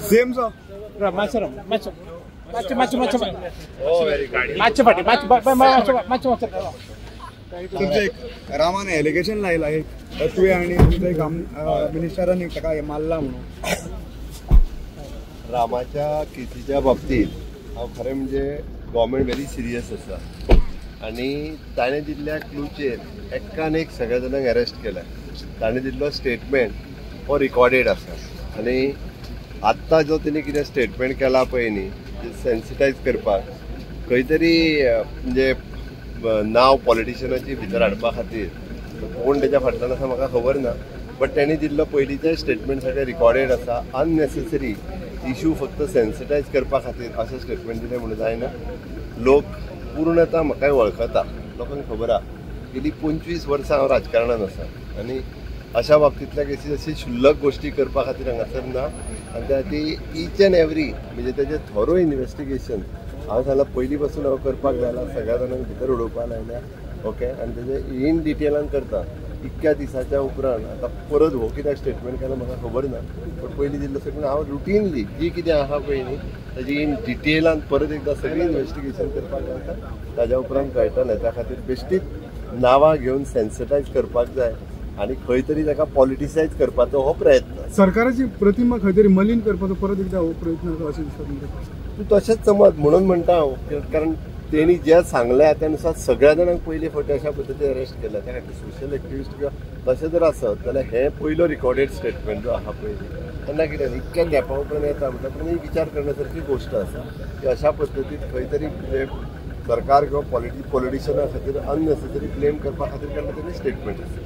Same so रामाने allegation लायला तुवें आनी तुमचे काम मिनिस्टरांनी ताका मारला म्हणून रामाच्या केसीच्या बाबतीत हांव खरें म्हणजे गव्हर्मेंट व्हेरी सिरियस आसा आनी ताणें दिल्ल्या क्लूचेर एकान एक सगळ्या जाणांक अरेस्ट केला. ताणें दिल्लो स्टेटमेंट हो रिकॉर्डेड आसा आनी आत्तां जो तेणी कितें स्टेटमेंट केला पळय न्ही सेन्सिटायज करपाक खंय तरी म्हणजे नांव पॉलिटिशनाची भितर हाडपा खातीर कोण तेच्या फाटल्यान आसा म्हाका खबर ना. बट तेणी दिल्लो पयलींचे स्टेटमेंट सगळे रिकॉर्डेड आसा. अननेसेसरी इशू फक्त सेन्सिटायज करपा खातीर अशें स्टेटमेंट दिलें म्हणून जायना. लोक पूर्णता म्हाकाय वळखता, लोकांक खबर आहा. गेली 25 वर्सां हांव राजकारणांत आसा आनी अशा बाबतींतल्या केसी अशी शुल्लक गोश्टी करपा खातीर हांगासर ना. आनी त्या खातीर ईच एंड एवरी म्हणजे तेजें थोरो इन्वेस्टिगेशन हांव सांगलां पयलीं पासून हांव करपाक लायला, सगळ्या जाणांक भितर उडोवपाक लायल्या. ओके, आनी तेजें इन डिटेलान करता. इतक्या दिसाच्या उपरांत आतां परत हो कित्याक स्टेटमेंट केला म्हाका खबर ना. बट पयलीं दिल्लो सगळें हांव रुटीनली जी कितें आहा पळय न्ही तेजी इन डिटेलान परत एकदां सगळी इन्वेस्टिगेशन करपाक लायता. ताज्या उपरांत कळटलें. त्या खातीर बेश्टीच नांवां घेवन सेन्सिटायज करपाक जाय आनी खंय तरी ताका पॉलिटिसायज करपाचो हो प्रयत्न. सरकाराची प्रतिमा खंय तरी मलीन करपाचो परत एकदा हो प्रयत्न अशें दिसता. तूं तशेंच समज म्हणून म्हणटा हांव, कारण तेणी जें सांगलें त्या नुसार सगळ्या जाणांक पयलीं फावटी अशा पद्दतीन अरेस्ट केला. त्या खातीर सोशल एक्टिविस्ट किंवा तशें जर आसत जाल्यार हें पयलो रिकॉर्डेड स्टेटमेंट जो आहा पळय तेन्ना कितें इतक्या गॅपा उपरांत येता म्हटल्यार ही विचार करण्यासारकी गोश्ट आसा की अशा पद्दतीन खंय तरी म्हणजे सरकार किंवा पॉलिटिशना खातीर अननेसेसरी ब्लेम करपा खातीर केन्ना तरी स्टेटमेंट आसा.